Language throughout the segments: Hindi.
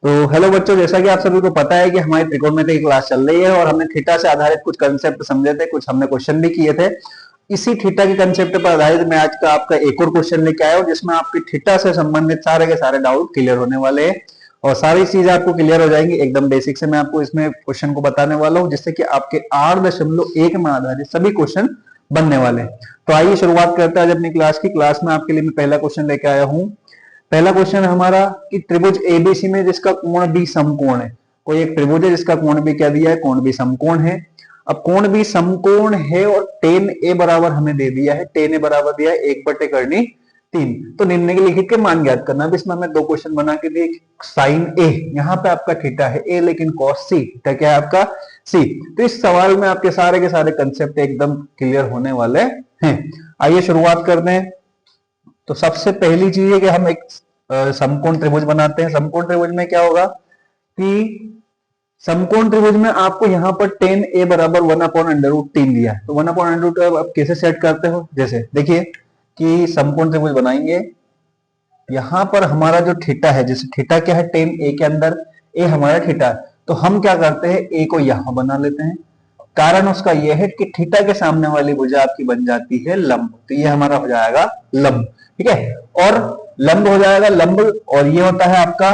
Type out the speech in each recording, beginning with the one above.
तो हेलो बच्चों, जैसा कि आप सभी को पता है कि हमारी त्रिकोणमिति की क्लास चल रही है और हमने थीटा से आधारित कुछ कंसेप्ट समझे थे, कुछ हमने क्वेश्चन भी किए थे। इसी थीटा के कंसेप्ट पर आधारित मैं आज का आपका एक और क्वेश्चन लेके आया हूं, जिसमें आपके थीटा से संबंधित सारे के सारे डाउट क्लियर होने वाले हैं और सारी चीजें आपको क्लियर हो जाएंगी एकदम बेसिक से। मैं आपको इसमें क्वेश्चन को बताने वाला हूँ, जिससे कि आपके 8.1 में आधारित सभी क्वेश्चन बनने वाले हैं। तो आइए शुरुआत करते हैं आज अपनी क्लास में आपके लिए मैं पहला क्वेश्चन लेके आया हूँ। पहला क्वेश्चन है हमारा कि त्रिभुज एबीसी में जिसका कोण बी समकोण है। कोई एक त्रिभुज है जिसका कोण बी क्या दिया है, कोण बी समकोण है। अब कोण बी समकोण है और टेन ए बराबर हमें दे दिया है, टेन ए बराबर दिया है 1/3। तो निम्नलिखित के मान ज्ञात करना। अब इसमें हमें दो क्वेश्चन बना के दिए। साइन ए, यहाँ पे आपका थीटा है ए, लेकिन कॉस सी, थीटा क्या है आपका सी। तो इस सवाल में आपके सारे के सारे कंसेप्ट एकदम क्लियर होने वाले हैं। आइए शुरुआत करते हैं। तो सबसे पहली चीज है कि हम एक समकोण त्रिभुज बनाते हैं। समकोण त्रिभुज में क्या होगा कि समकोण त्रिभुज में आपको यहाँ पर टेन ए बराबर 1/√3 दिया है। तो 1/√3 आप कैसे सेट करते हो, जैसे देखिए कि समकोण त्रिभुज बनाएंगे। यहाँ पर हमारा जो थीटा है, जैसे थीटा क्या है टेन ए के अंदर, ए हमारा थीटा है, तो हम क्या करते हैं ए को यहां बना लेते हैं। कारण उसका यह है कि थीटा के सामने वाली भुजा आपकी बन जाती है लंब, तो ये हमारा हो जाएगा लंब, ठीक है। और लंब हो जाएगा लंब, और ये होता है आपका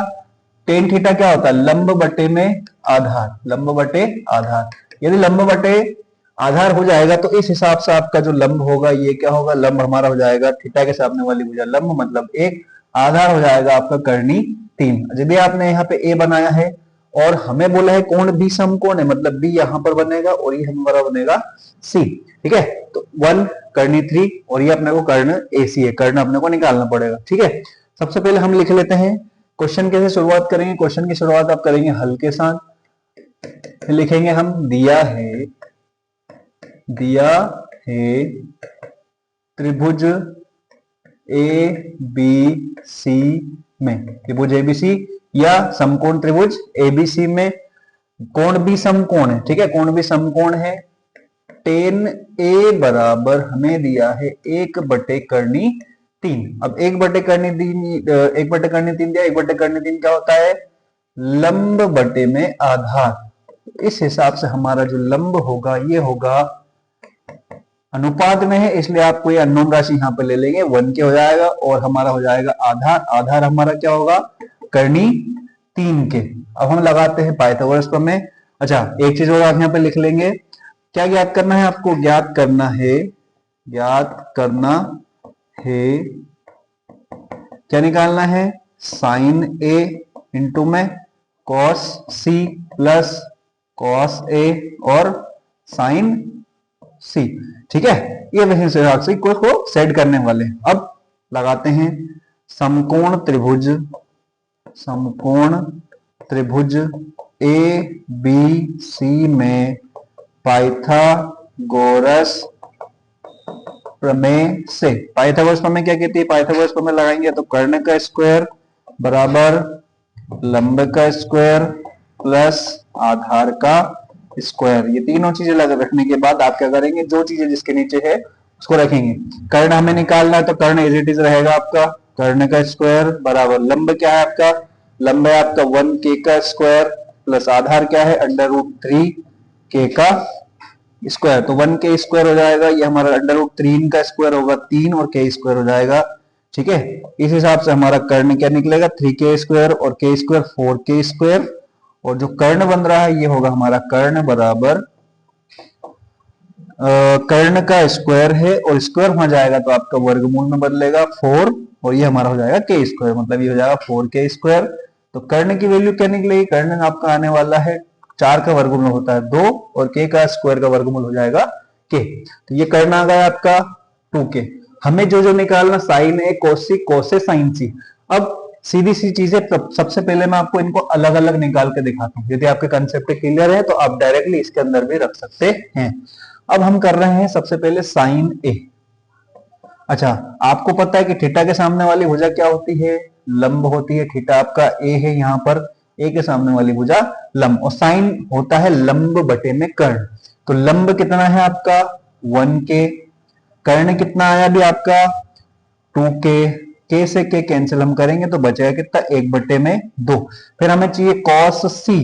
टेन थीटा क्या होता है, लंब बटे में आधार, लंब बटे आधार। यदि लंब बटे आधार हो जाएगा तो इस हिसाब से आपका जो लंब होगा ये क्या होगा, लंब हमारा हो जाएगा थीटा के सामने वाली भुजा लंब मतलब एक, आधार हो जाएगा आपका कर्णी 3। यदि आपने यहाँ पे ए बनाया है और हमें बोला है कोण बी समकोण है, मतलब बी यहां पर बनेगा और ये हमारा बनेगा सी, ठीक है। तो 1 कर्णी 3 और ये अपने को कर्ण एसी है, कर्ण अपने को निकालना पड़ेगा, ठीक है। सबसे पहले हम लिख लेते हैं क्वेश्चन कैसे शुरुआत करेंगे। क्वेश्चन की शुरुआत आप करेंगे हल के साथ, फिर लिखेंगे हम दिया है त्रिभुज ए बी सी में, त्रिभुज एबीसी या समकोण त्रिभुज एबीसी में कोण बी समकोण है, ठीक है, कोण बी समकोण है। टेन ए बराबर हमें दिया है 1/3। अब 1/3 दिया, 1/3 क्या होता है, लंब बटे में आधार। इस हिसाब से हमारा जो लंब होगा ये होगा अनुपात में है, इसलिए आपको ये अननोन राशि यहाँ पे ले लेंगे, 1 के हो जाएगा और हमारा हो जाएगा आधार, आधार हमारा क्या होगा कर्णी 3 के। अब हम लगाते हैं पाइथागोरस प्रमेय। अच्छा, एक चीज और आप यहाँ पे लिख लेंगे, क्या ज्ञात करना है आपको, ज्ञात करना है क्या निकालना है, साइन ए इंटू में cos C plus cos A और साइन सी, ठीक है। ये वैसे को सेट करने वाले हैं। अब लगाते हैं समकोण त्रिभुज ए बी सी में पाइथागोरस प्रमेय से। पाइथागोरस प्रमेय क्या कहती है, पाइथागोरस प्रमेय लगाएंगे तो कर्ण का स्क्वायर बराबर लंब का स्क्वायर प्लस आधार का स्क्वायर। ये तीनों चीजें रखने के बाद आप क्या करेंगे, जो चीजें जिसके नीचे है उसको रखेंगे। कर्ण हमें निकालना है तो कर्ण एज इट इज रहेगा आपका कर्ण का स्क्वायर बराबर लंब क्या है आपका, लंब है आपका 1k का स्क्वायर प्लस आधार क्या है √3k का स्क्वायर। तो 1k स्क्वायर हो जाएगा, ये हमारा √3 का स्क्वायर होगा 3 और k स्क्वायर हो जाएगा, ठीक है। इस हिसाब से हमारा कर्ण क्या निकलेगा 3k स्क्वायर और k स्क्वायर 4k स्क्वायर, और जो कर्ण बन रहा है ये होगा हमारा कर्ण बराबर कर्ण का स्क्वायर है और स्क्वायर हो जाएगा तो आपका वर्गमूल में बदलेगा 4 और ये हमारा हो जाएगा k स्क्वायर, मतलब ये हो जाएगा 4k स्क्वायर। तो कर्ण की वैल्यू क्या निकलेगी, कर्ण आपका आने वाला है 4 का वर्गमूल होता है 2 और k का स्क्वायर का वर्गमूल हो जाएगा k। तो ये कर्ण आ गया आपका 2k। हमें जो निकालना साइन ए कोस सी साइन सी। अब सीधी सी चीजें, सबसे पहले मैं आपको इनको अलग अलग निकाल के दिखाता हूँ। यदि आपके कंसेप्ट क्लियर है तो आप डायरेक्टली इसके अंदर भी रख सकते हैं। अब हम कर रहे हैं सबसे पहले साइन ए। अच्छा, आपको पता है कि थीटा के सामने वाली भुजा क्या होती है, लंब होती है। थीटा आपका ए है, यहाँ पर ए के सामने वाली भुजा लंब, और साइन होता है लंब बटे में कर्ण। तो लंब कितना है आपका 1k, कर्ण कितना आया भी आपका 2k, के से के कैंसिल हम करेंगे तो बचेगा कितना, 1/2। फिर हमें चाहिए कॉस सी,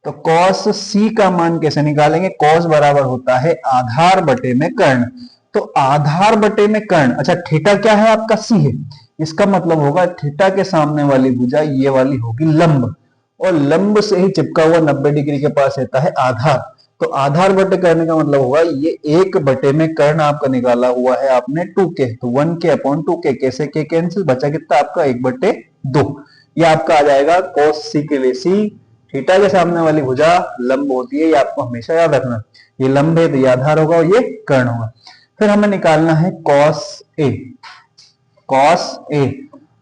तो कॉस सी का मान कैसे निकालेंगे, कॉस बराबर होता है आधार बटे में कर्ण। तो आधार बटे में कर्ण, अच्छा थीटा क्या है आपका, सी है, इसका मतलब होगा थीटा के सामने वाली भुजा ये वाली होगी लंब, और लंब से ही चिपका हुआ 90 डिग्री के पास रहता है आधार। तो आधार बटे कर्ण का मतलब होगा ये 1/2 में कर्ण आपका निकाला हुआ है आपने 2k, तो 1k/2k, कैसे के कैंसिल, बचा कितना आपका 1/2। ये आपका आ जाएगा cos सी के लिए, सी थीटा के सामने वाली भुजा लंब होती है, ये आपको हमेशा याद रखना, ये लंब है तो ये आधार होगा और ये कर्ण होगा। फिर हमें निकालना है cos a, cos a,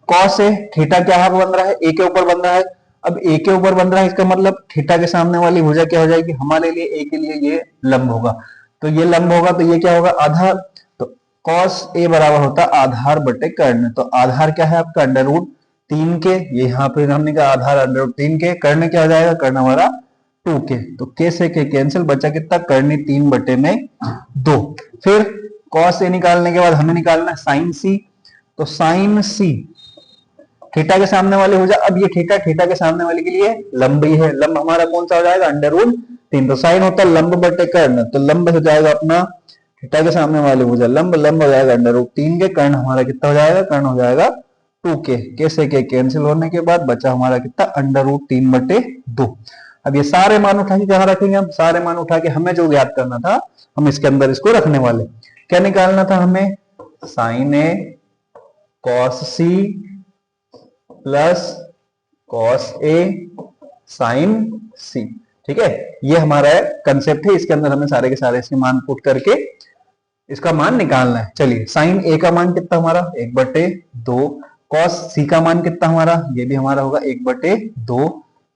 cos a theta क्या बन रहा है, a के ऊपर बन रहा है। अब a के ऊपर बन रहा है, इसका मतलब थीटा के सामने वाली भुजा क्या हो जाएगी, हमारे लिए a के लिए ये लंब होगा, तो ये लंब होगा तो ये क्या होगा, आधार। तो cos a बराबर होता है आधार बटे कर्ण, तो आधार क्या है आपका √3 के, ये यहाँ पे हमने कहा आधार √3 के, कर्ण क्या हो जाएगा, कर्ण हमारा 2k, तो k से k कैंसिल, बचा कितना, कर्णी 3/2। फिर cos a निकालने के बाद हमें निकालना है sin c, तो sin c थीटा के सामने वाले हो जाए, अब ये थीटा थीटा के सामने वाले के लिए लंब ही है, लंब हमारा कौन सा हो जाएगा, √3, तो साइन होता है लंब बटे कर्ण, तो लंब हो जाएगा अपना थीटा के सामने वाले भुजा लंब, लंब हो जाएगा √3 के, कर्ण हमारा कितना हो जाएगा, कर्ण हो जाएगा 2k, कैसे के कैंसिल होने के बाद बचा हमारा कितना, √3/2। अब ये सारे मान उठा के कहाँ रखेंगे, हम सारे मान उठा के हमें जो ज्ञात करना था हम इसके अंदर इसको रखने वाले, क्या निकालना था हमें, sin a cos c plus cos a sin c, ठीक है, ये हमारा कंसेप्ट है, इसके अंदर हमें सारे के सारे इसके मान पुट करके इसका मान निकालना है। चलिए sin a का मान कितना हमारा 1/2, cos c का मान कितना हमारा, ये भी हमारा होगा 1/2,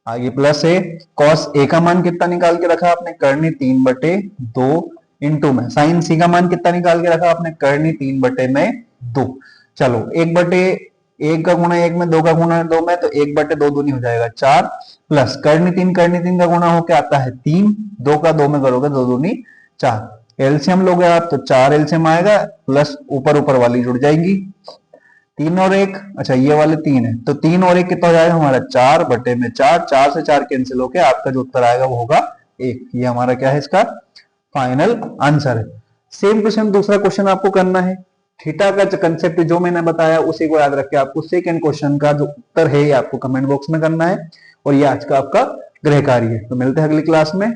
आगे प्लस है cos a का मान कितना निकाल के रखा आपने, कर्णी 3/2 इंटू में sin c का मान कितना निकाल के रखा आपने, कर्णी 3/2। चलो 1/1 का गुणा 1 में, 2 का गुणा 2 में, तो 1/2 दूनी हो जाएगा 4, प्लस कर्णी 3 का गुणा होके आता है 3, 2 का 2 में करोगे 2 दूनी 4, एलसीएम लोगे आप तो 4 एलसीएम आएगा, प्लस ऊपर ऊपर वाली जुड़ जाएंगी, 3 और 1, अच्छा ये वाले 3 है, तो 3 और 1 कितना हो जाएगा हमारा 4/4, 4 से 4 कैंसिल होके आपका जो उत्तर आएगा वो होगा 1। ये हमारा क्या है, इसका फाइनल आंसर है। सेम टू सेम दूसरा क्वेश्चन आपको करना है, थीटा का कंसेप्ट जो मैंने बताया उसी को याद रख के आपको सेकंड क्वेश्चन का जो उत्तर है ये आपको कमेंट बॉक्स में करना है, और ये आज का आपका गृह कार्य है। तो मिलते हैं अगली क्लास में।